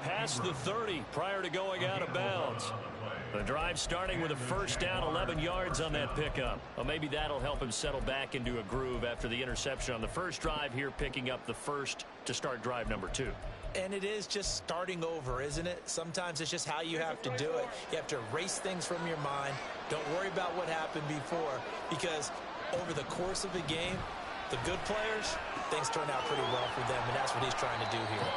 past the 30 prior to going out of bounds. The drive starting with a first down, 11 yards on that pickup. Well, maybe that'll help him settle back into a groove after the interception on the first drive here, picking up the first to start drive number 2. And it is just starting over, isn't it? Sometimes it's just how you have to do it. You have to erase things from your mind. Don't worry about what happened before, because over the course of a game, the good players, things turn out pretty well for them, and that's what he's trying to do here.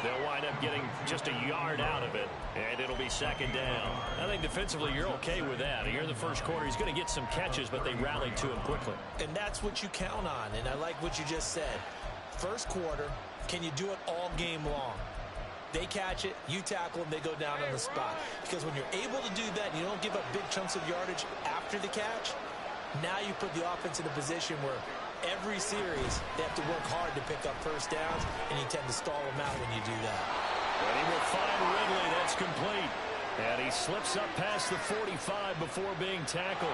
They'll wind up getting just a yard out of it, and it'll be second down. I think defensively you're okay with that. Here in the first quarter, he's going to get some catches, but they rallied to him quickly. And that's what you count on, and I like what you just said. First quarter, can you do it all game long? They catch it, you tackle them, they go down on the spot. Because when you're able to do that and you don't give up big chunks of yardage after the catch, now you put the offense in a position where every series they have to work hard to pick up first downs, and you tend to stall them out when you do that. And he will find Ridley. That's complete. And he slips up past the 45 before being tackled.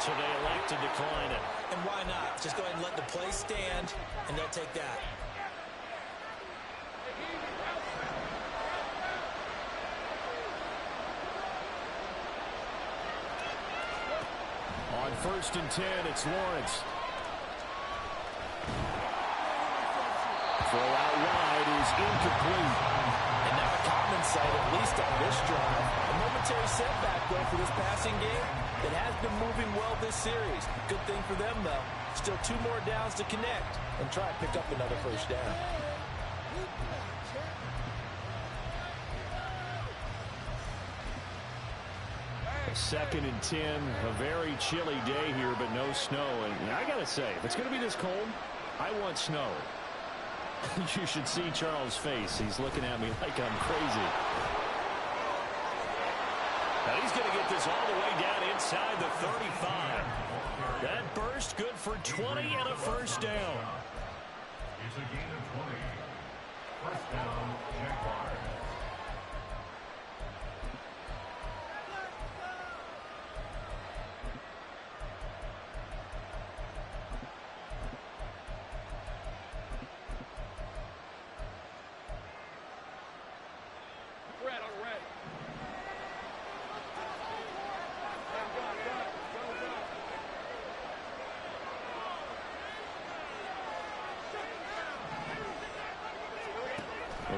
So they elect to decline it. And why not? Just go ahead and let the play stand, and they'll take that. On 1st and 10, it's Lawrence. Throw out wide is incomplete. And now a common sight, at least on this drive. A momentary setback, though, for this passing game that has been moving well this series. Good thing for them, though. Still 2 more downs to connect and try and pick up another first down. Second and 10, a very chilly day here, but no snow. And I got to say, if it's going to be this cold, I want snow. You should see Charles' face. He's looking at me like I'm crazy. Now he's going to get this all the way down inside the 35. That burst good for 20 and a first down. It's a gain of 20. First down, Jaguars.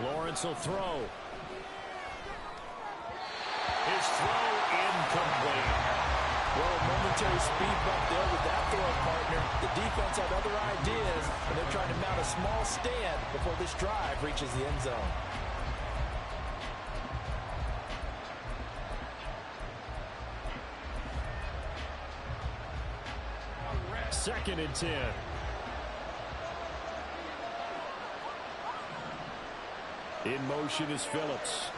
Lawrence will throw. His throw incomplete. Well, a momentary speed bump there with that throw partner. The defense had other ideas, and they're trying to mount a small stand before this drive reaches the end zone. Second and 10. In motion is Phillips.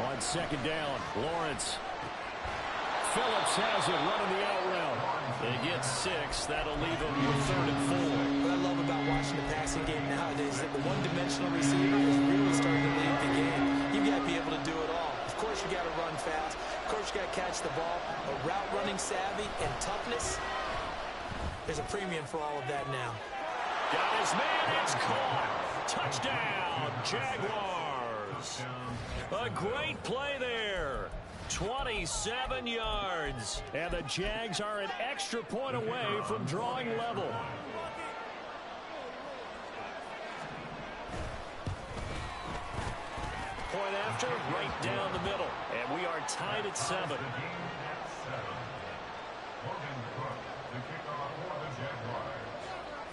On second down, Lawrence. Phillips has it running the out route. They get 6. That'll leave them with 3rd and 4. What I love about watching the passing game nowadays is that the one-dimensional receiver is really starting to lead the game. You've got to be able to do it all. Of course, you got to run fast. Of course, you got to catch the ball. But route running savvy and toughness, there's a premium for all of that now. Got his man. It's caught. Touchdown, Jaguars. A great play there. 27 yards. And the Jags are an extra point away from drawing level. Point after, right down the middle. And we are tied at 7.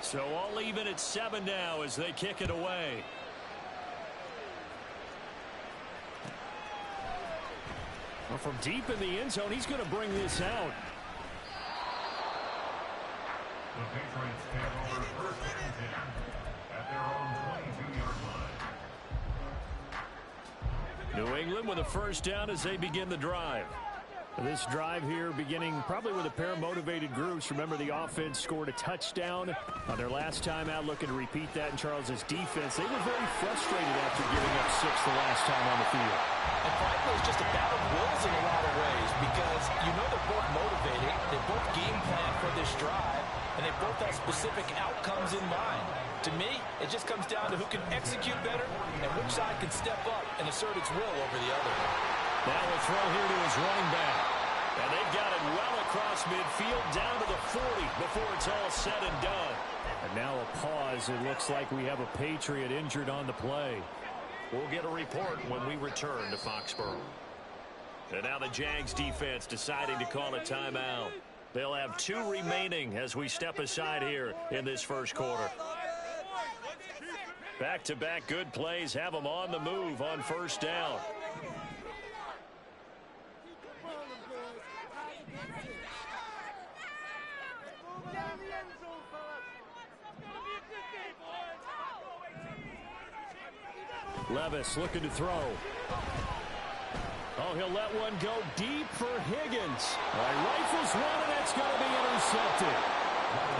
So all even at 7 now as they kick it away. Well, from deep in the end zone, he's going to bring this out. The Patriots take over 1st and 10 at their own 22-yard line. New England with a first down as they begin the drive. This drive here beginning probably with a pair of motivated groups. Remember, the offense scored a touchdown on their last time out, looking to repeat that in Charles's defense. They were very frustrated after giving up 6 the last time on the field. And frankly, it's just a battle of wills in a lot of ways, because you know they're both motivated. They both game plan for this drive. and they both have specific outcomes in mind. To me, it just comes down to who can execute better and which side can step up and assert its will over the other. Now we'll throw here to his running back. And they've got it well across midfield down to the 40 before it's all said and done. And now a pause. It looks like we have a Patriot injured on the play. We'll get a report when we return to Foxborough. And now the Jags defense deciding to call a timeout. They'll have 2 remaining as we step aside here in this first quarter. Back-to-back good plays have them on the move on first down. Levis looking to throw. Oh, he'll let one go deep for Higgins. Rifles one, and it's going to be intercepted.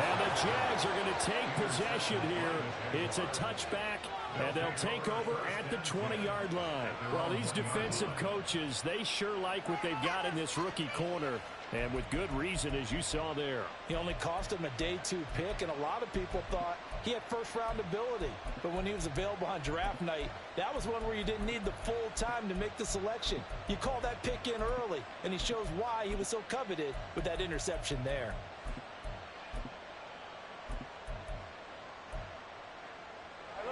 And the Jags are going to take possession here. It's a touchback, and they'll take over at the 20-yard line. Well, these defensive coaches, they sure like what they've got in this rookie corner. And with good reason, as you saw there. He only cost him a day 2 pick, and a lot of people thought he had first-round ability. But when he was available on draft night, that was one where you didn't need the full time to make the selection. You call that pick in early, and he shows why he was so coveted with that interception there.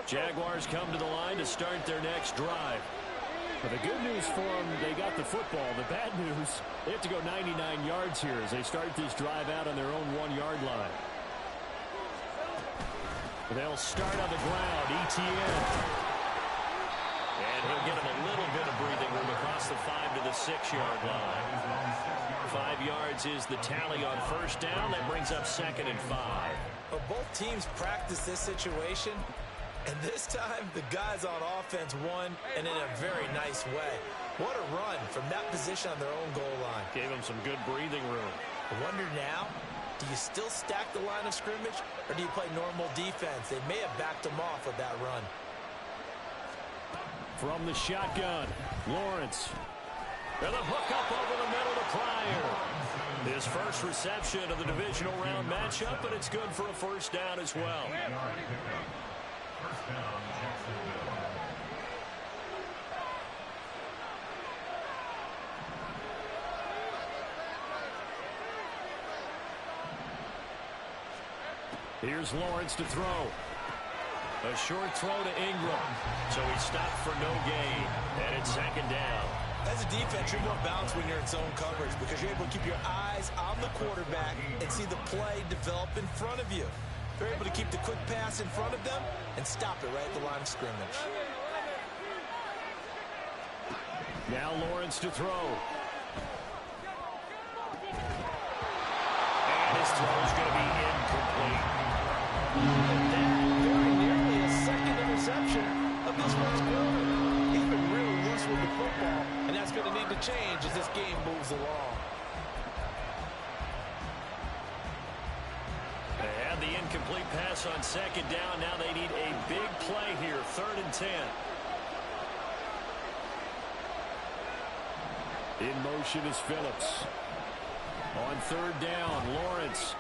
Jaguars come to the line to start their next drive. But the good news for them, they got the football. The bad news, they have to go 99 yards here as they start this drive out on their own 1-yard line. They'll start on the ground, ETN. And he'll get him a little bit of breathing room across the 5 to the 6-yard line. 5 yards is the tally on first down. That brings up 2nd and 5. But both teams practice this situation. And this time, the guys on offense won, and in a very nice way. What a run from that position on their own goal line. Gave them some good breathing room. I wonder now, do you still stack the line of scrimmage, or do you play normal defense? They may have backed them off with that run. From the shotgun, Lawrence. And the hook up over the middle to Pryor. His first reception of the divisional round matchup, but it's good for a first down as well. First down, Jacksonville. Here's Lawrence to throw. A short throw to Ingram. So he stopped for no gain. And it's 2nd down. As a defense, you're more balanced when you're in zone coverage because you're able to keep your eyes on the quarterback and see the play develop in front of you. They're able to keep the quick pass in front of them and stop it right at the line of scrimmage. Now Lawrence to throw. And his throw is going to be incomplete. Very nearly a 2nd interception of this first quarter. He's been really loose with the football, and that's going to need to change as this game moves along. They had the incomplete pass on 2nd down. Now they need a big play here. 3rd and 10. In motion is Phillips. On 3rd down, Lawrence.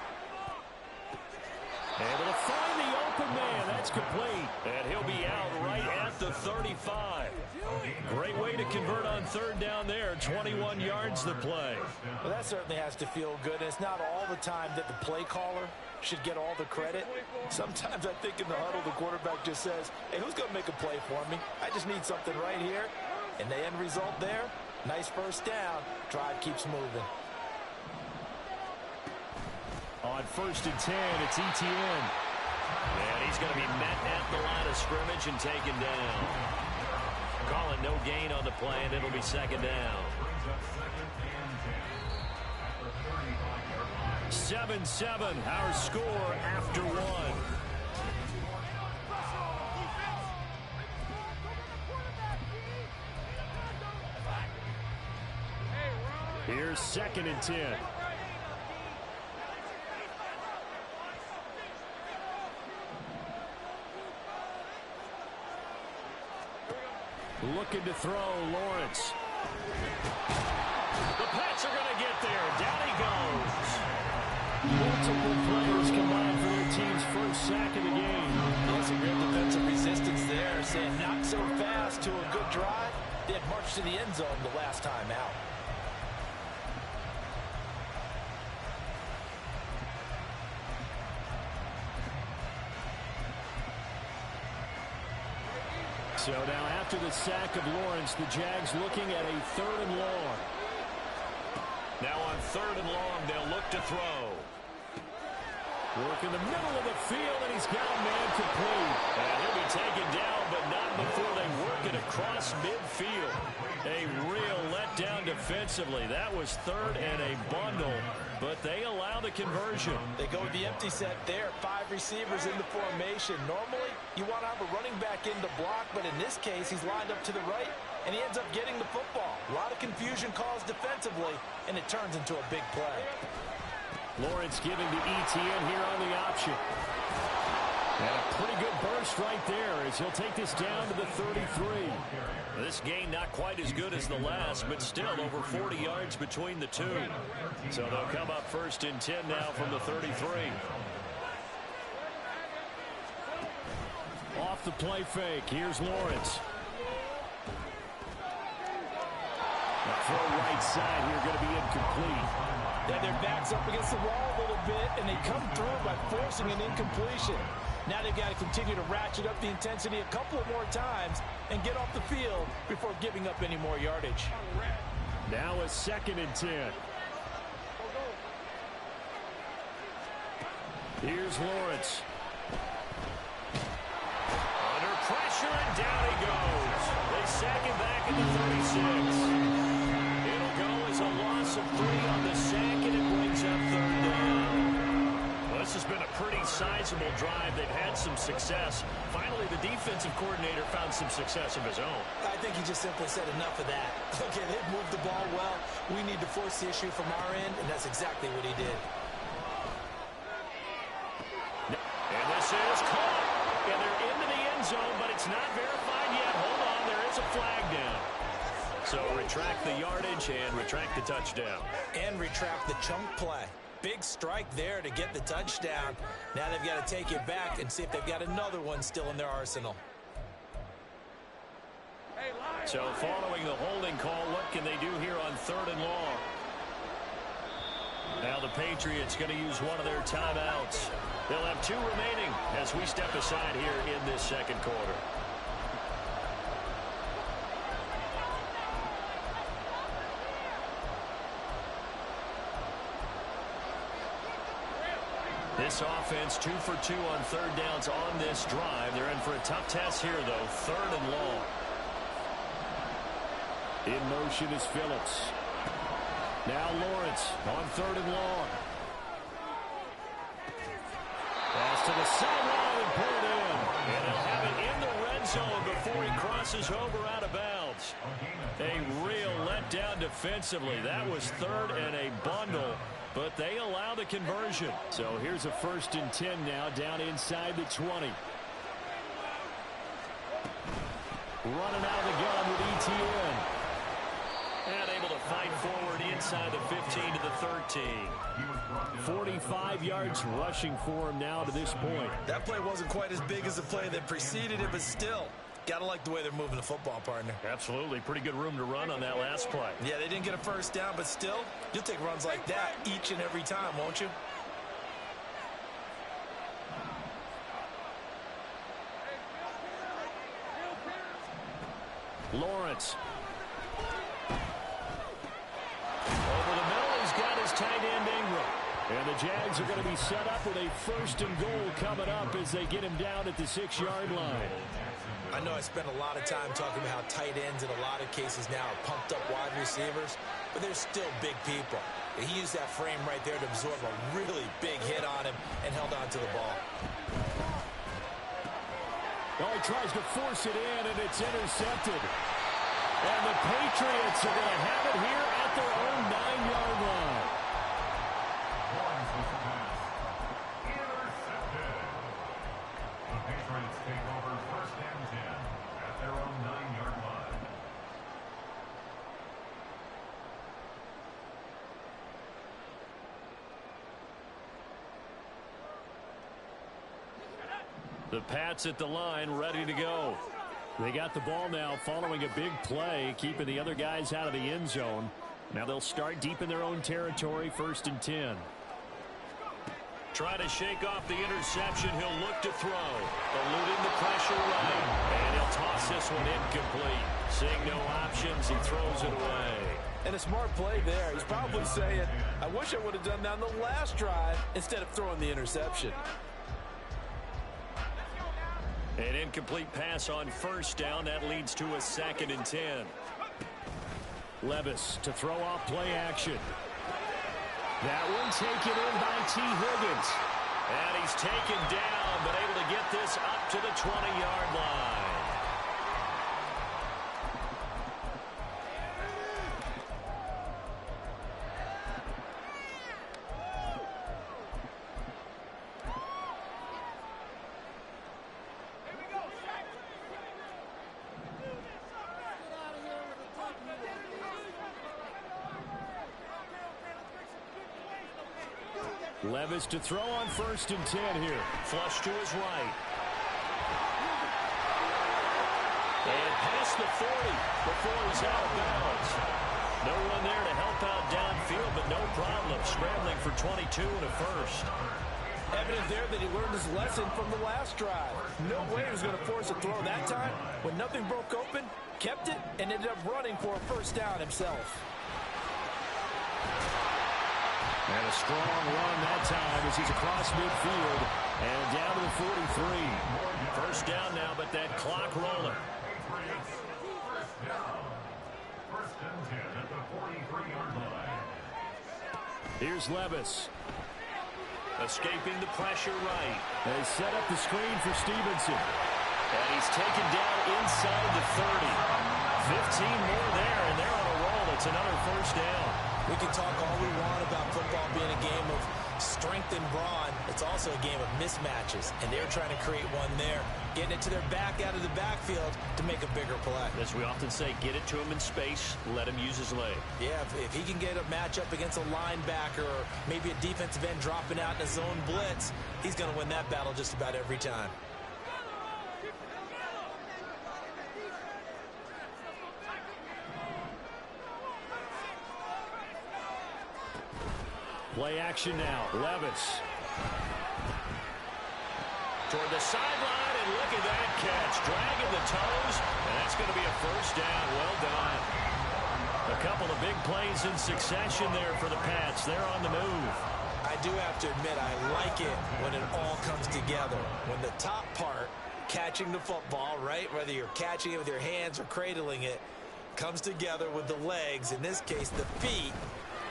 Able to find the open man. That's complete. And he'll be out right at the 35. Great way to convert on 3rd down there. 21 yards the play. Well, that certainly has to feel good. And it's not all the time that the play caller should get all the credit. Sometimes I think in the huddle, the quarterback just says, hey, who's going to make a play for me? I just need something right here. And the end result there, nice first down. Drive keeps moving. On 1st and 10, it's ETN. And he's going to be met at the line of scrimmage and taken down. Calling no gain on the play, and it'll be 2nd down. 7-7, our score after 1. Here's 2nd and 10. Looking to throw, Lawrence. The Pats are going to get there. Down he goes. Multiple players combined. halftime out. So now after the sack of Lawrence, the Jags looking at a 3rd and long. Now on 3rd and long, they'll look to throw. Work in the middle of the field, and he's got a man complete. And he'll be taken down, but not before they work it across midfield. A real letdown defensively. That was 3rd and a bundle, but they allow the conversion. They go with the empty set there. 5 receivers in the formation. Normally, you want to have a running back in the block, but in this case, he's lined up to the right, and he ends up getting the football. A lot of confusion caused defensively, and it turns into a big play. Lawrence giving to ETN here on the option. And a pretty good burst right there as he'll take this down to the 33. This gain not quite as good as the last, but still over 40 yards between the two. So they'll come up 1st and 10 now from the 33. Off the play fake. Here's Lawrence. The throw right side here going to be incomplete. Then their back's up against the wall a little bit, and they come through by forcing an incompletion. Now they've got to continue to ratchet up the intensity a couple of more times and get off the field before giving up any more yardage. Now a 2nd and 10. Here's Lawrence. Under pressure, and down he goes. They sack him back at the 36. It'll go as a loss of 3 on the sack, and it brings up 3rd down. Well, this has been a pretty sizable drive. They've had some success. Finally, the defensive coordinator found some success of his own. I think he just simply said enough of that. Okay, they've moved the ball well. We need to force the issue from our end, and that's exactly what he did. And this is caught. And they're into the end zone, but it's not verified yet. Hold on, there is a flag down. So retract the yardage and retract the touchdown. And retract the chunk play. Big strike there to get the touchdown. Now they've got to take it back and see if they've got another one still in their arsenal. So following the holding call, what can they do here on 3rd and long? Now the Patriots going to use one of their timeouts. They'll have 2 remaining as we step aside here in this 2nd quarter. This offense 2 for 2 on 3rd downs on this drive. They're in for a tough test here, though. 3rd and long. In motion is Phillips. Now Lawrence on 3rd and long. Pass to the sideline and pulled in. And he'll have it in the red zone before he crosses over out of bounds. A real letdown defensively. That was 3rd and a bundle, but they allow the conversion. So here's a 1st and 10 now down inside the 20. Running out of the gun with ETN. And able to fight forward inside the 15 to the 13. 45 yards rushing for him now to this point. That play wasn't quite as big as the play that preceded it, but still, gotta like the way they're moving the football, partner. Absolutely. Pretty good room to run on that last play. Yeah, they didn't get a 1st down, but still, you'll take runs like that each and every time, won't you? Lawrence. Over the middle, he's got his tight end Ingram. And the Jags are going to be set up with a 1st and goal coming up as they get him down at the 6-yard line. I know I spent a lot of time talking about how tight ends in a lot of cases now are pumped up wide receivers, but they're still big people. He used that frame right there to absorb a really big hit on him and held on to the ball. Oh, he tries to force it in, and it's intercepted. And the Patriots are going to have it here at their own 9-yard line. Intercepted. The Patriots take over 1st and 10 at their own 9-yard line. The Pats at the line, ready to go. They got the ball now following a big play, keeping the other guys out of the end zone. Now they'll start deep in their own territory, 1st and 10. Trying to shake off the interception. He'll look to throw. Eluding the pressure right. And he'll toss this one incomplete. Seeing no options, he throws it away. And a smart play there. He's probably saying, I wish I would have done that on the last drive instead of throwing the interception. An incomplete pass on 1st down. That leads to a 2nd and 10. Levis to throw off play action. That one taken in by T. Higgins. And he's taken down, but able to get this up to the 20-yard line. Levis to throw on 1st and 10 here. Flush to his right. And past the 40 before he's out of bounds. No one there to help out downfield, but no problem. Scrambling for 22 and a first. Evident there that he learned his lesson from the last drive. No way he was going to force a throw that time. When nothing broke open, kept it, and ended up running for a 1st down himself. And a strong run that time as he's across midfield and down to the 43. 1st down now, but that clock rolling. First and 10 at the 43-yard line. Here's Levis. Escaping the pressure right. They set up the screen for Stevenson. And he's taken down inside the 30. 15 more there, and they're on a roll. It's another 1st down. We can talk all we want about football being a game of strength and brawn. It's also a game of mismatches, and they're trying to create one there, getting it to their back out of the backfield to make a bigger play. As we often say, get it to him in space, let him use his leg. Yeah, if he can get a matchup against a linebacker or maybe a defensive end dropping out in a zone blitz, he's going to win that battle just about every time. Play action now. Levis. Toward the sideline, and look at that catch. Dragging the toes, and that's going to be a 1st down. Well done. A couple of big plays in succession there for the Pats. They're on the move. I do have to admit, I like it when it all comes together. When the top part, catching the football, right, whether you're catching it with your hands or cradling it, comes together with the legs, in this case the feet,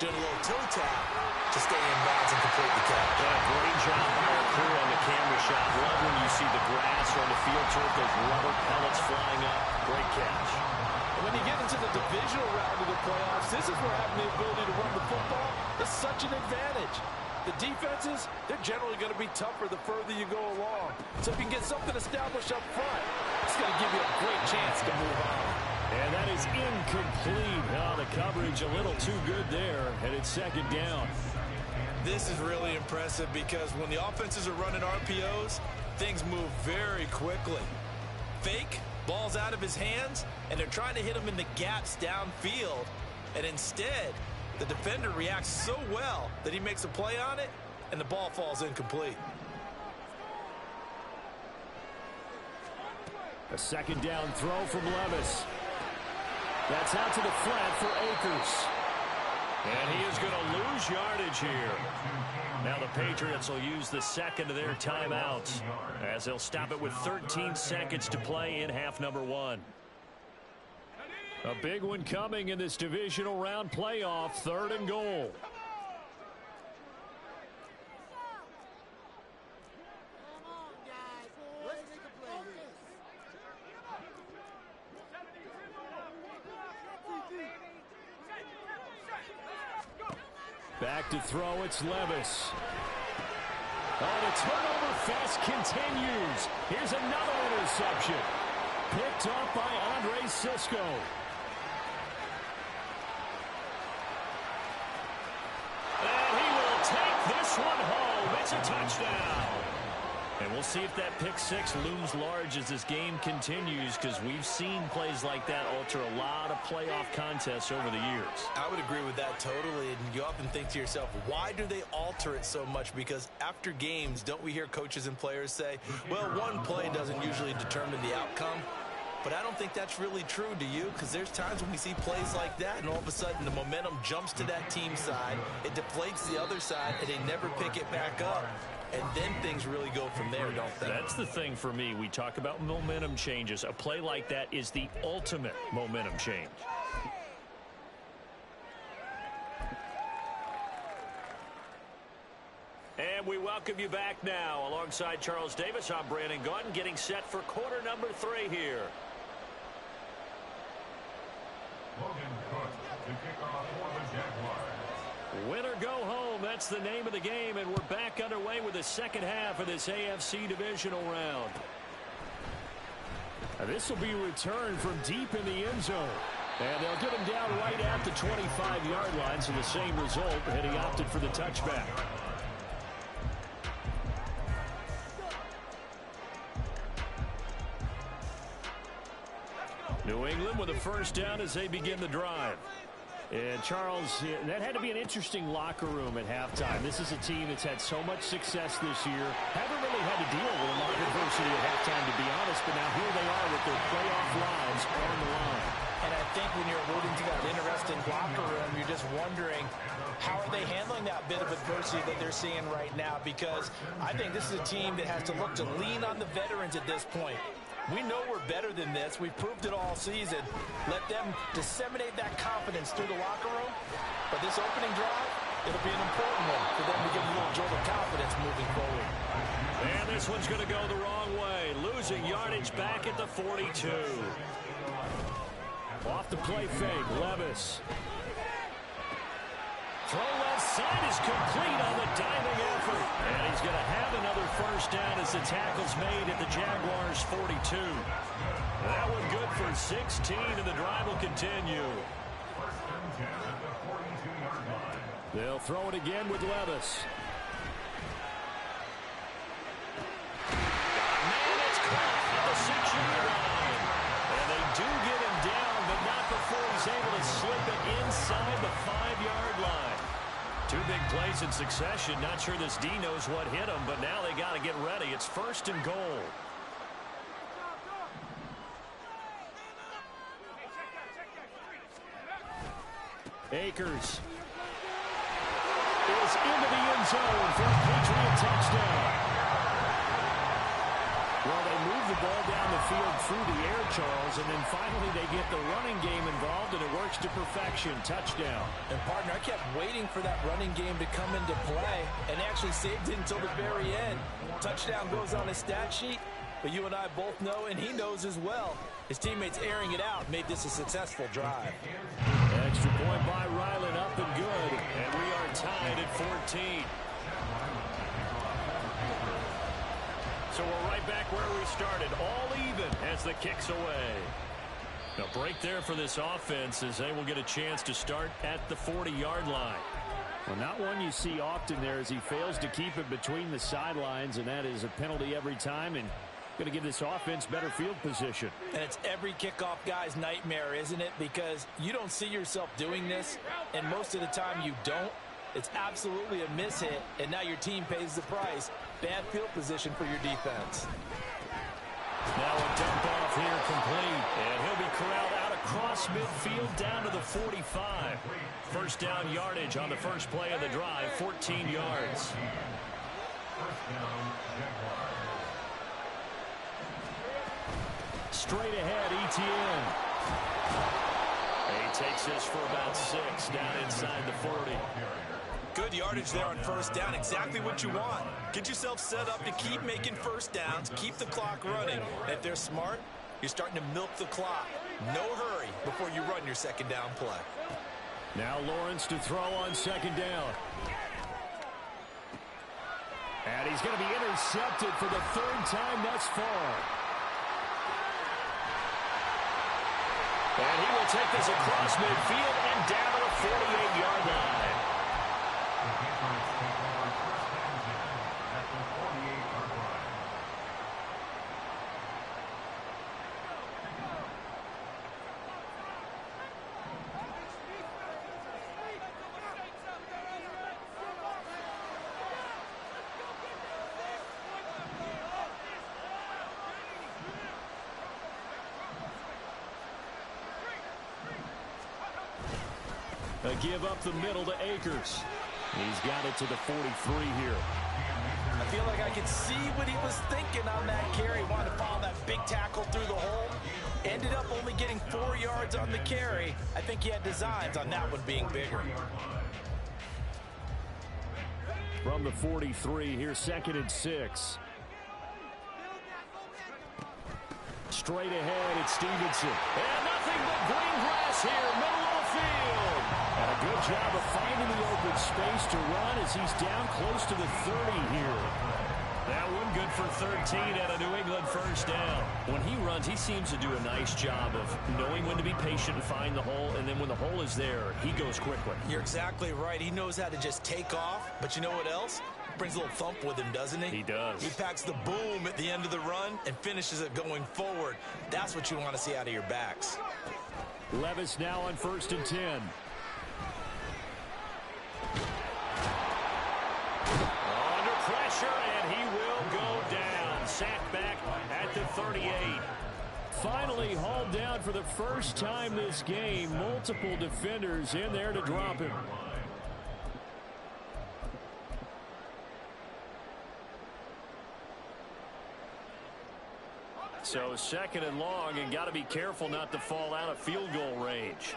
doing a little toe tap to stay in bounds and complete the catch. Yeah, great job by our crew on the camera shot. Love when you see the grass or the field turf, those rubber pellets flying up. Great catch. And when you get into the divisional round of the playoffs, this is where having the ability to run the football is such an advantage. The defenses, they're generally going to be tougher the further you go along. So if you can get something established up front, it's going to give you a great chance to move on. And that is incomplete. Oh, the coverage a little too good there, and it's 2nd down. This is really impressive because when the offenses are running RPOs, things move very quickly. Fake, ball's out of his hands, and they're trying to hit him in the gaps downfield. And instead, the defender reacts so well that he makes a play on it, and the ball falls incomplete. A 2nd down throw from Levis. That's out to the flat for Akers. And he is going to lose yardage here. Now the Patriots will use the 2nd of their timeouts as they'll stop it with 13 seconds to play in half number 1. A big one coming in this divisional round playoff, 3rd and goal. Back to throw, it's Levis. Oh, the turnover fest continues. Here's another interception. Picked up by Andre Sisco. And he will take this one home. It's a touchdown. And we'll see if that pick six looms large as this game continues, because we've seen plays like that alter a lot of playoff contests over the years. I would agree with that totally, and you often think to yourself, why do they alter it so much? Because after games, don't we hear coaches and players say, well, one play doesn't usually determine the outcome? But I don't think that's really true, do you? Because there's times when we see plays like that, and all of a sudden the momentum jumps to that team side, it deflates the other side, and they never pick it back up. And then things really go from there, don't they? That's the thing for me. We talk about momentum changes. A play like that is the ultimate momentum change. And we welcome you back now. Alongside Charles Davis, I'm Brandon Gaudin, getting set for quarter number 3 here. Logan Cook to kick off for the Jaguars. Win or go home, that's the name of the game, and we're back underway with the second half of this AFC divisional round. Now, this will be returned from deep in the end zone. And they'll get him down right at the 25-yard line, so the same result, and he opted for the touchback. New England with a first down as they begin the drive. And Charles, that had to be an interesting locker room at halftime. This is a team that's had so much success this year. Haven't really had to deal with a lot of adversity at halftime, to be honest, but now here they are with their playoff lives on the line. And I think when you're alluding to that interesting locker room, you're just wondering, how are they handling that bit of adversity that they're seeing right now? Because I think this is a team that has to look to lean on the veterans at this point. We know we're better than this. We've proved it all season. Let them disseminate that confidence through the locker room. But this opening drive, it'll be an important one for them to get a little jolt of confidence moving forward. And this one's going to go the wrong way. Losing yardage back at the 42. Off the play fake, Levis. Throw left side is complete on the diving effort. And he's going to have another first down as the tackle's made at the Jaguars' 42. That one good for 16, and the drive will continue. First and 10 at the 42-yard line. They'll throw it again with Levis. Man, it's caught at the 6-yard line. And they do get him down, but not before he's able to slip it inside the 5-yard line. 2 big plays in succession. Not sure this D knows what hit him, but now they got to get ready. It's first and goal. Akers is into the end zone for a Patriot touchdown. Well, they move the ball down the field through the air, Charles, and then finally they get the running game involved, and it works to perfection. Touchdown. And, partner, I kept waiting for that running game to come into play, and actually saved it until the very end. Touchdown goes on his stat sheet, but you and I both know, and he knows as well, his teammates airing it out made this a successful drive. Extra point by Ryland, up and good, and we are tied at 14. So we're right back where we started, all even as the kick's away. A break there for this offense as they will get a chance to start at the 40-yard line. Well, not one you see often there as he fails to keep it between the sidelines, and that is a penalty every time, and going to give this offense better field position. And it's every kickoff guy's nightmare, isn't it? Because you don't see yourself doing this, and most of the time you don't. It's absolutely a mishit, and now your team pays the price. Bad field position for your defense. Now a dump off here complete, and he'll be corralled out across midfield down to the 45. First down yardage on the first play of the drive, 14 yards. First down, Jaguars. Straight ahead, Etienne. He takes this for about 6 down inside the 40. Good yardage there on first down. Exactly what you want. Get yourself set up to keep making first downs, keep the clock running. And if they're smart, you're starting to milk the clock. No hurry before you run your second down play. Now Lawrence to throw on second down. And he's going to be intercepted for the 3rd time thus far. And he will take this across midfield and down to the 48-yard line. The Patriots take over first and 10 at the 48-yard line. Give up the middle to Akers. He's got it to the 43 here. I feel like I could see what he was thinking on that carry. Wanted to follow that big tackle through the hole. Ended up only getting 4 yards on the carry. I think he had designs on that one being bigger. From the 43, here's 2nd and 6. Straight ahead, it's Stevenson. And nothing but green grass here, middle of the field. And a good job of finding the open space to run as he's down close to the 30 here. That one good for 13 at a New England first down. When he runs, he seems to do a nice job of knowing when to be patient and find the hole, and then when the hole is there, he goes quickly. You're exactly right. He knows how to just take off, but you know what else? Brings a little thump with him, doesn't he? He does. He packs the boom at the end of the run and finishes it going forward. That's what you want to see out of your backs. Levis now on 1st and 10. Under pressure, and he will go down. Sacked back at the 38. Finally hauled down for the first time this game. Multiple defenders in there to drop him. So 2nd and long, and got to be careful not to fall out of field goal range.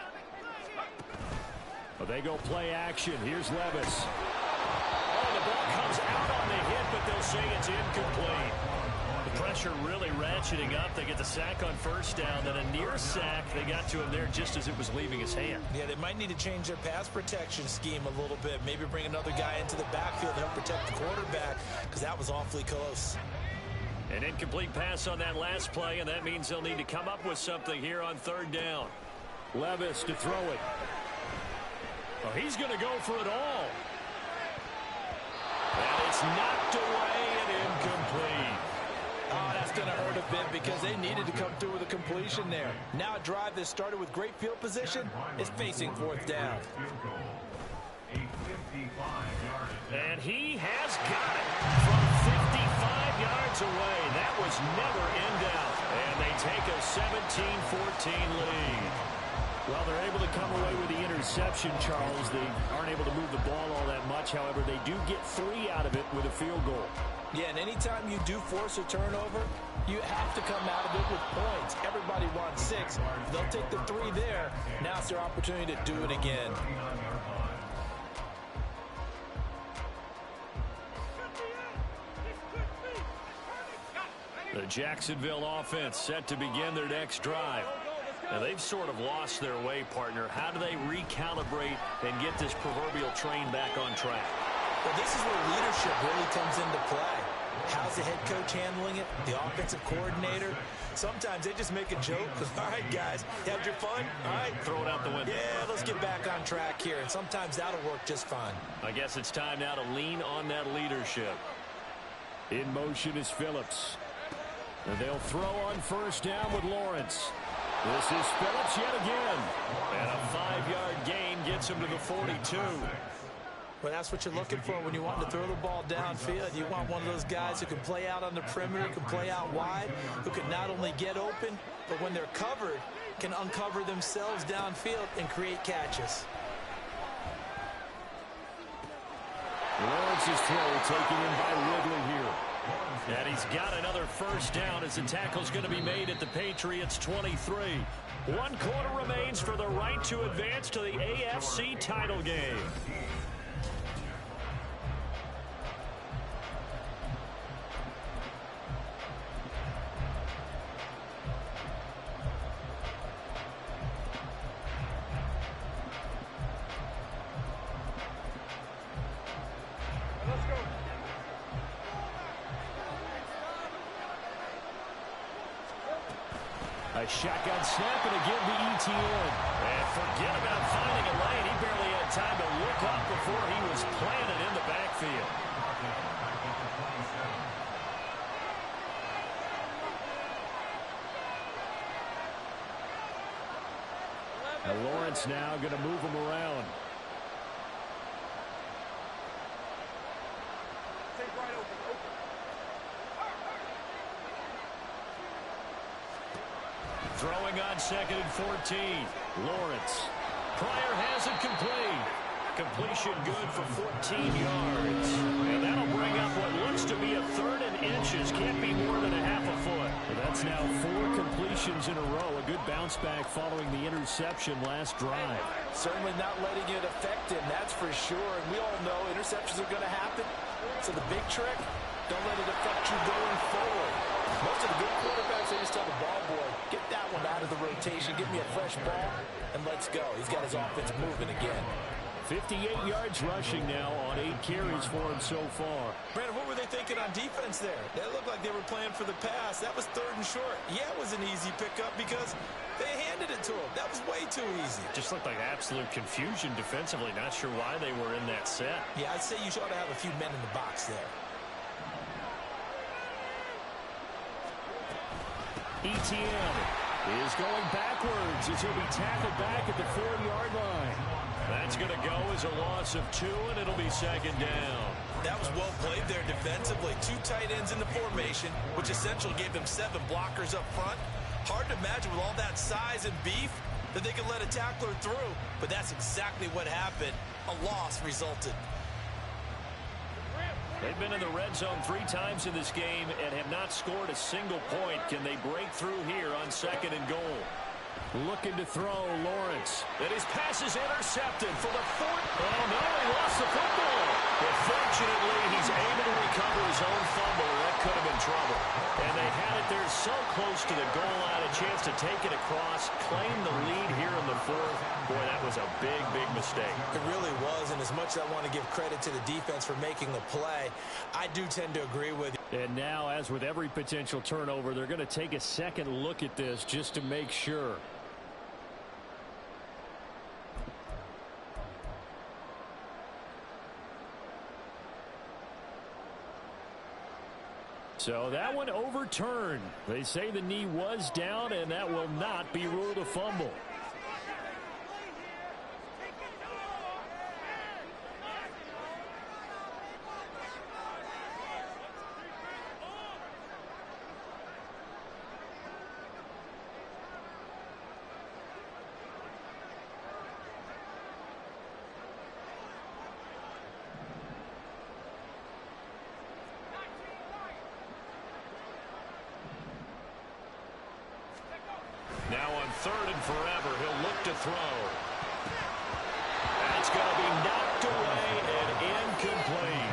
Well, they go play action. Here's Levis. Oh, the ball comes out on the hit, but they'll say it's incomplete. The pressure really ratcheting up. They get the sack on 1st down, then a near sack. They got to him there just as it was leaving his hand. Yeah, they might need to change their pass protection scheme a little bit. Maybe bring another guy into the backfield to help protect the quarterback, because that was awfully close. An incomplete pass on that last play, and that means they'll need to come up with something here on 3rd down. Levis to throw it. Oh, he's going to go for it all. And it's knocked away and incomplete. Oh, that's going to hurt a bit because they needed to come through with a completion there. Now a drive that started with great field position is facing 4th down. And he has got it from 55 yards away. That was never in doubt. And they take a 17-14 lead. Well, they're able to come away with the interception, Charles. They aren't able to move the ball all that much. However, they do get 3 out of it with a field goal. Yeah, and anytime you do force a turnover, you have to come out of it with points. Everybody wants 6. They'll take the 3 there. Now it's their opportunity to do it again. The Jacksonville offense set to begin their next drive. Now, they've sort of lost their way, partner. How do they recalibrate and get this proverbial train back on track? Well, this is where leadership really comes into play. How's the head coach handling it? The offensive coordinator? Sometimes they just make a joke. All right, guys, you had your fun? All right, Throw it out the window. yeah, let's get back on track here. And sometimes that'll work just fine. I guess it's time now to lean on that leadership. In motion is Phillips. And they'll throw on 1st down with Lawrence. This is Phillips yet again. And a 5-yard gain gets him to the 42. Well, that's what you're looking for when you want to throw the ball downfield. You want one of those guys who can play out on the perimeter, can play out wide, who can not only get open, but when they're covered, can uncover themselves downfield and create catches. Lawrence's throw taken in by Ridley here. And he's got another 1st down as the tackle's going to be made at the Patriots' 23. 1 quarter remains for the right to advance to the AFC title game. A shotgun snap and again to ETN. And forget about finding a lane. He barely had time to look up before he was planted in the backfield. And Lawrence now going to move him around. Throwing on 2nd and 14. Lawrence. Pryor has it complete. Completion good for 14 yards. And that'll bring up what looks to be a 3rd and inches. Can't be more than a half a foot. Well, that's now 4 completions in a row. A good bounce back following the interception last drive. Certainly not letting it affect him, that's for sure. And we all know interceptions are going to happen. So the big trick, don't let it affect you going forward. Most of the good quarterbacks, they just tell the ball boy, get that one out of the rotation, give me a fresh ball, and let's go. He's got his offense moving again. 58 yards rushing now on 8 carries for him so far. Brandon, what were they thinking on defense there? That looked like they were playing for the pass. That was 3rd and short. Yeah, it was an easy pickup because they handed it to him. That was way too easy. Just looked like absolute confusion defensively. Not sure why they were in that set. Yeah, I'd say you ought to have a few men in the box there. ETN is going backwards as he'll be tackled back at the 4-yard line. That's going to go as a loss of 2, and it'll be 2nd down. That was well played there defensively. 2 tight ends in the formation, which essentially gave them 7 blockers up front. Hard to imagine with all that size and beef that they could let a tackler through, but that's exactly what happened. A loss resulted. They've been in the red zone 3 times in this game and have not scored a single point. Can they break through here on 2nd and goal? Looking to throw, Lawrence. And his pass is intercepted for the 4th. Oh, no, he lost the football. But fortunately, he's able to recover his own fumble. That could have been trouble. And they had it there so close to the goal line. A chance to take it across, claim the lead here in the 4th. Boy, that was a big, big mistake. It really was, and as much as I want to give credit to the defense for making the play, I do tend to agree with you. And now, as with every potential turnover, they're going to take a second look at this just to make sure. So that one overturned. They say the knee was down, and that will not be ruled a fumble. Now on 3rd and forever, he'll look to throw. That's going to be knocked away and incomplete.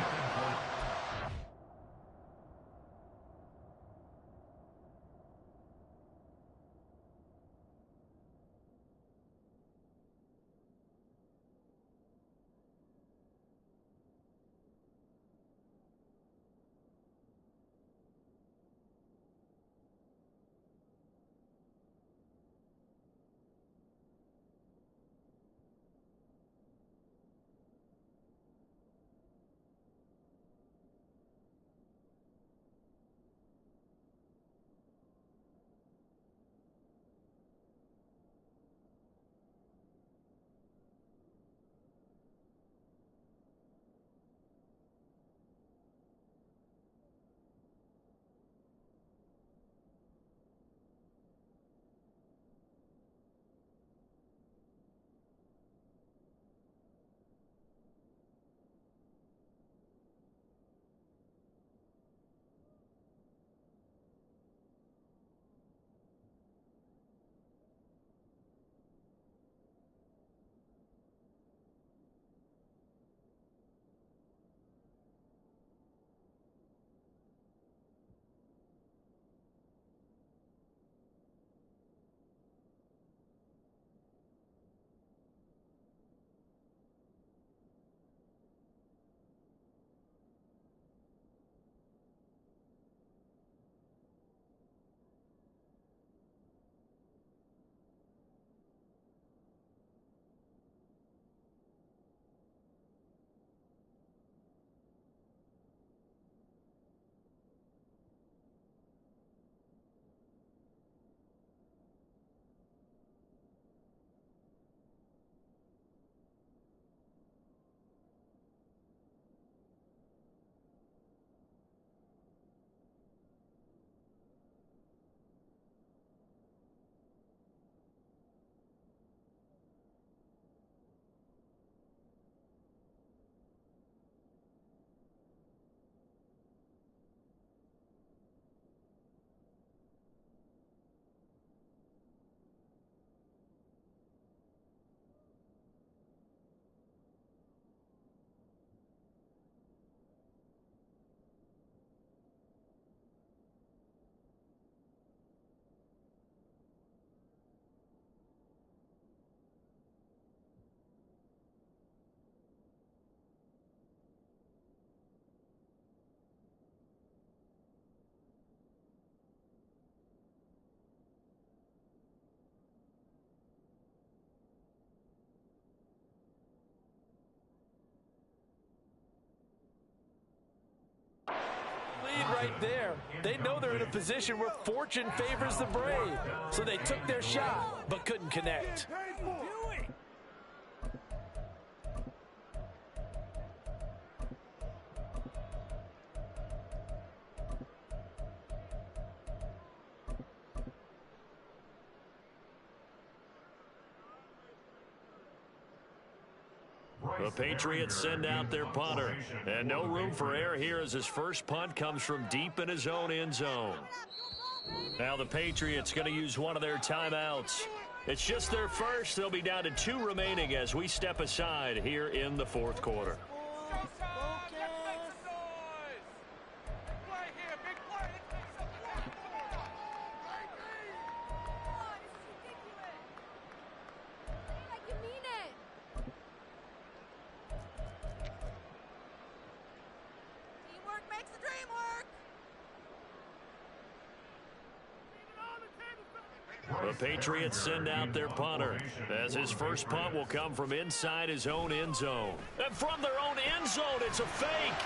lead right there. They know they're in a position where fortune favors the brave. So they took their shot, but couldn't connect. The Patriots send out their punter. And no room for error here as his first punt comes from deep in his own end zone. Now the Patriots going to use one of their timeouts. It's just their first. They'll be down to 2 remaining as we step aside here in the fourth quarter. The Patriots send out their punter as his first punt will come from inside his own end zone. And from their own end zone, it's a fake.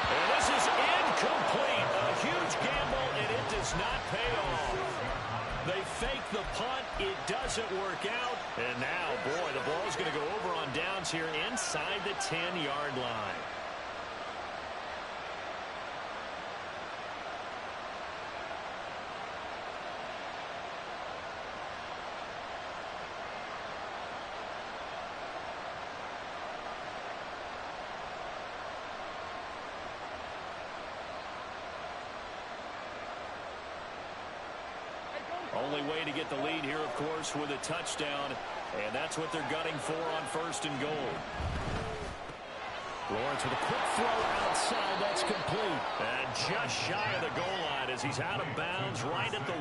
And this is incomplete. A huge gamble, and it does not pay off. They fake the punt. It doesn't work out. And now, boy, the ball's going to go over on downs here inside the 10-yard line. Only way to get the lead here, of course, with a touchdown, and that's what they're gunning for on first and goal. Lawrence with a quick throw outside. That's complete. And just shy of the goal line as he's out of bounds right at the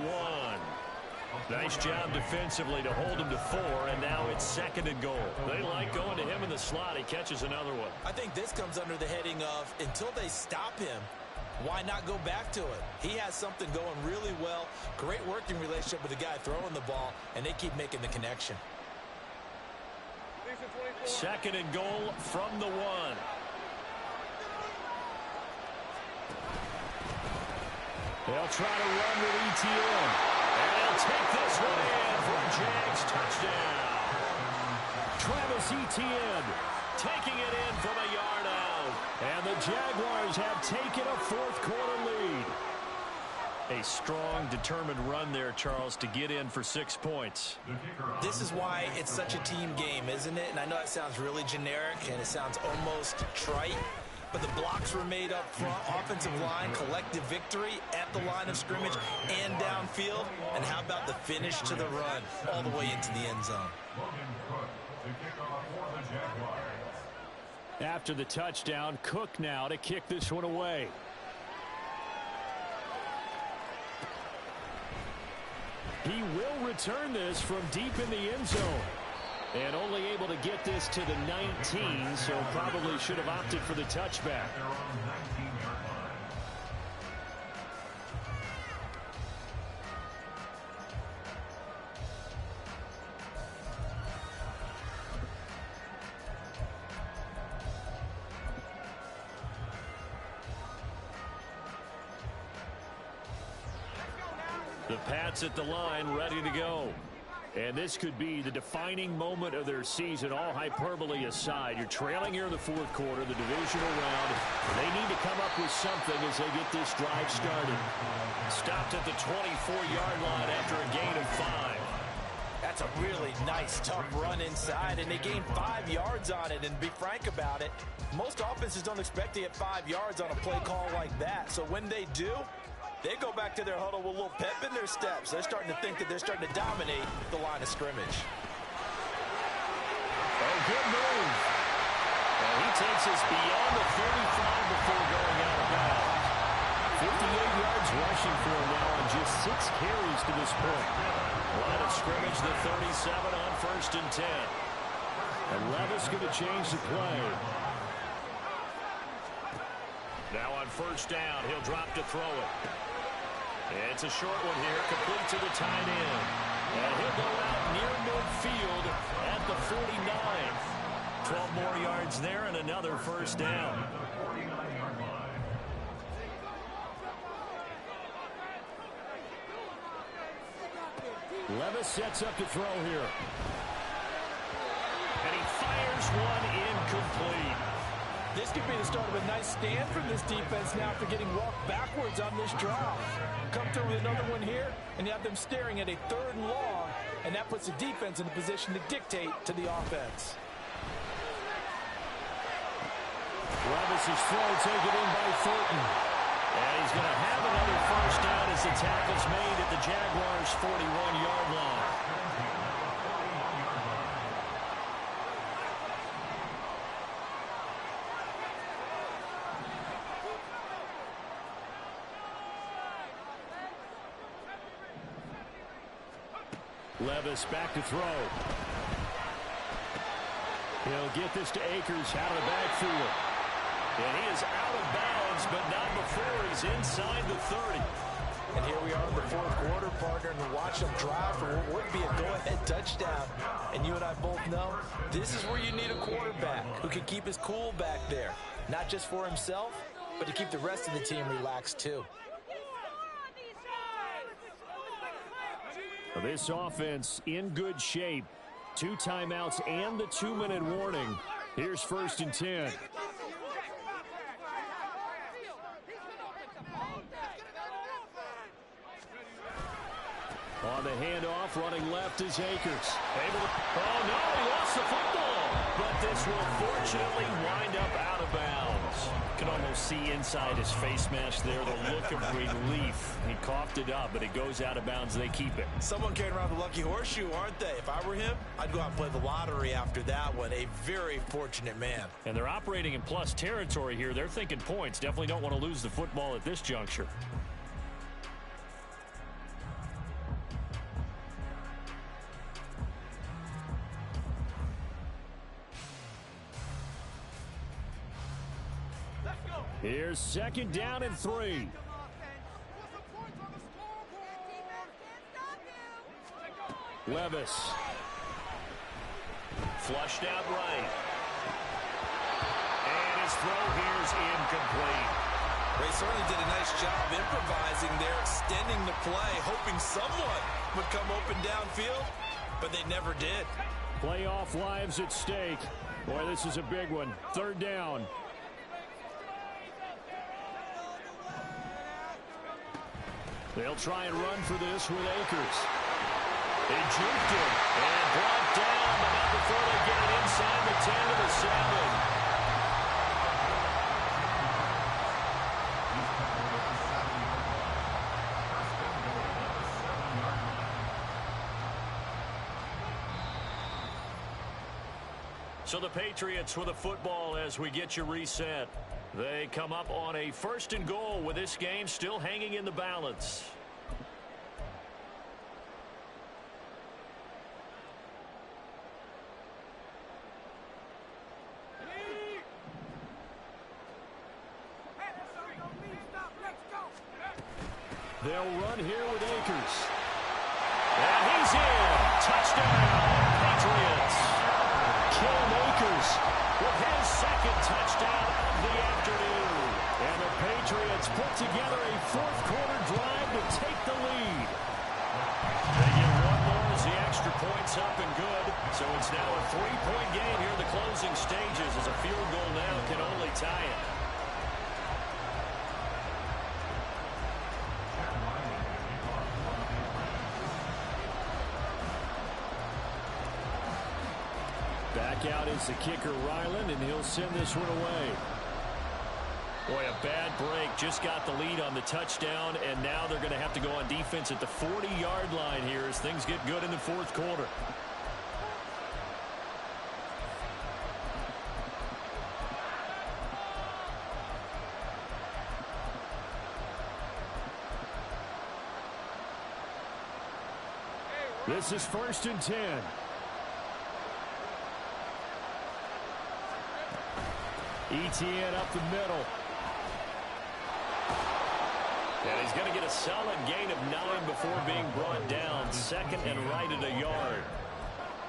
1. Nice job defensively to hold him to 4, and now it's second and goal. They like going to him in the slot. He catches another one. I think this comes under the heading of until they stop him, why not go back to it? He has something going really well. Great working relationship with the guy throwing the ball, and they keep making the connection. Second and goal from the 1. They'll try to run with ETN. And they'll take this one in for a Jags touchdown. Travis Etienne taking it in from a yard out. And the Jaguars have taken a fourth-quarter lead. A strong, determined run there, Charles, to get in for 6 points. This is why it's such a team game, isn't it? And I know that sounds really generic, and it sounds almost trite. But the blocks were made up front, offensive line, collective victory at the line of scrimmage and downfield. And how about the finish to the run all the way into the end zone? After the touchdown, Cook now to kick this one away. He will return this from deep in the end zone. And only able to get this to the 19, so probably should have opted for the touchback. The Pats at the line, ready to go. And this could be the defining moment of their season, all hyperbole aside. You're trailing here in the fourth quarter, the divisional round. They need to come up with something as they get this drive started. Stopped at the 24-yard line after a gain of 5. That's a really nice, tough run inside, and they gained 5 yards on it. And be frank about it, most offenses don't expect to get 5 yards on a play call like that. So when they do, they go back to their huddle with a little pep in their steps. They're starting to think that they're starting to dominate the line of scrimmage. Oh, good move. And he takes us beyond the 35 before going out of bounds. 58 yards rushing for him now on just 6 carries to this point. Line of scrimmage, the 37 on first and 10. And Levis going to change the play. Now on first down, he'll drop to throw it. It's a short one here, complete to the tight end. And he'll go out near midfield at the 49. 12 more yards there and another first down. Levis sets up to throw here. And he fires one incomplete. This could be the start of a nice stand from this defense now after getting walked backwards on this drive. Come through with another one here, and you have them staring at a 3rd and long, and that puts the defense in a position to dictate to the offense. Levis' throw taken in by Thornton. And he's going to have another first down as the tackle's made at the Jaguars' 41-yard line. Levis back to throw. He'll get this to Akers out of the backfield. And he is out of bounds, but not before he's inside the 30. And here we are in the 4th quarter, partner, and watch them drive for what would be a go-ahead touchdown. And you and I both know this is where you need a quarterback who can keep his cool back there. Not just for himself, but to keep the rest of the team relaxed too. This offense in good shape. 2 timeouts and the 2-minute warning. Here's 1st and 10. On the handoff, running left is Akers. Oh, no, he lost the football. But this will fortunately wind up out of bounds. Can almost see inside his face mask there the look of relief. He coughed it up, but it goes out of bounds. They keep it. Someone carrying around the lucky horseshoe, aren't they? If I were him, I'd go out and play the lottery after that one. A very fortunate man. And they're operating in plus territory here. They're thinking points. Definitely don't want to lose the football at this juncture. Here's 2nd down and 3. Levis. Flushed out right. And his throw here's incomplete. They certainly did a nice job improvising there, extending the play, hoping someone would come open downfield, but they never did. Playoff lives at stake. Boy, this is a big one. 3rd down. They'll try and run for this with Akers. They juked him and brought down, but not before they get it inside the 10 to the 7. So the Patriots with a football as we get you reset. They come up on a 1st and goal with this game still hanging in the balance. They'll run here with Akers. And he's in. Touchdown, Patriots. Cam Akers with his 2nd touchdown of the afternoon. And the Patriots put together a 4th quarter drive to take the lead. They get one more as the extra point's up and good. So it's now a 3-point game here in the closing stages as a field goal now can only tie it. Back out is the kicker, Ryland, and he'll send this one away. Boy, a bad break. Just got the lead on the touchdown, and now they're going to have to go on defense at the 40-yard line here as things get good in the 4th quarter. This is 1st and 10. Etienne up the middle. And he's going to get a solid gain of 9 before being brought down. 2nd and right at a yard.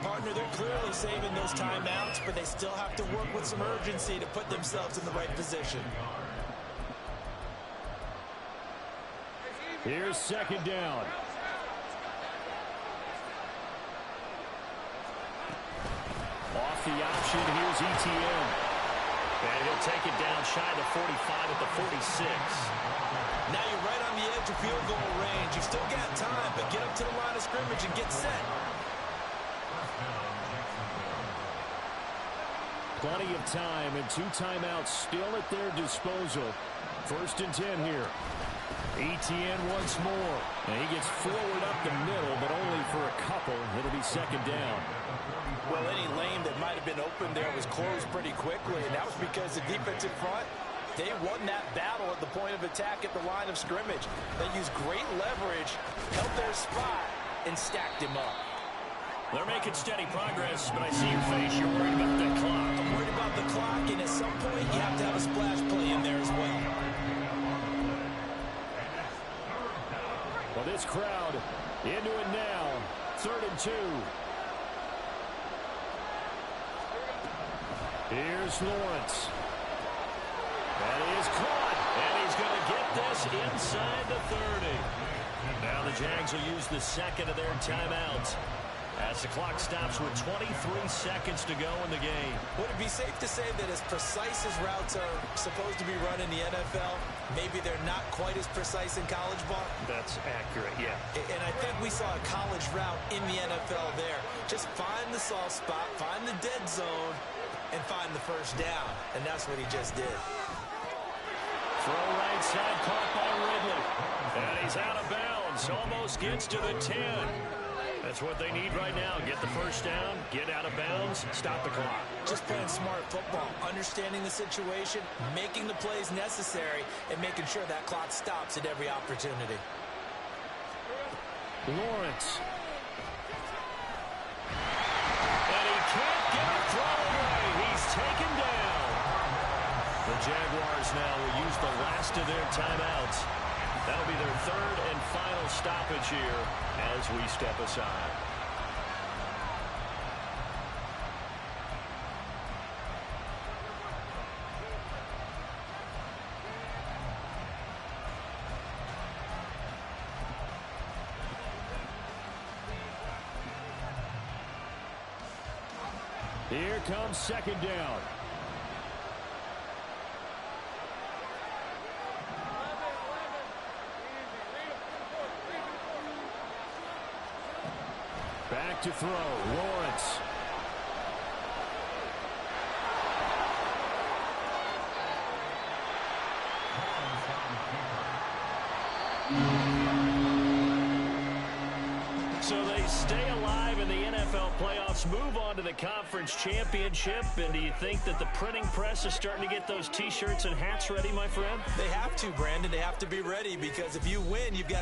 Partner, they're clearly saving those timeouts, but they still have to work with some urgency to put themselves in the right position. Here's 2nd down. the option. Here's ETN. And he'll take it down shy of the 45 at the 46. Now you're right on the edge of field goal range. You've still got time, but get up to the line of scrimmage and get set. Plenty of time and 2 timeouts still at their disposal. 1st and 10 here. ETN once more. And he gets forward up the middle, but only for a couple. It'll be 2nd down. Well, any lane that might have been open there was closed pretty quickly, and that was because the defensive front, they won that battle at the point of attack at the line of scrimmage. They used great leverage, held their spot, and stacked him up. They're making steady progress, but I see your face. You're worried about that clock. I'm worried about the clock, and at some point, you have to have a splash play in there as well. Well, this crowd into it now. 3rd and 2. Here's Lawrence. That is caught. And he's going to get this inside the 30. Now the Jags will use the 2nd of their timeouts as the clock stops with 23 seconds to go in the game. Would it be safe to say that as precise as routes are supposed to be run in the NFL, maybe they're not quite as precise in college ball? That's accurate, yeah. And I think we saw a college route in the NFL there. Just find the soft spot, find the dead zone, and find the 1st down. And that's what he just did. Throw right side, caught by Ridley. And he's out of bounds. Almost gets to the 10. That's what they need right now. Get the 1st down, get out of bounds, stop the clock. Just playing smart football, understanding the situation, making the plays necessary, and making sure that clock stops at every opportunity. Lawrence. And he can't get a throw away. He's taken down. The Jaguars now will use the last of their timeouts. That'll be their 3rd and final stoppage here as we step aside. Here comes 2nd down. Back to throw. Lawrence. So they stay alive in the NFL playoffs, move on to the conference championship. And do you think that the printing press is starting to get those T-shirts and hats ready, my friend? They have to, Brandon. They have to be ready because if you win, you've got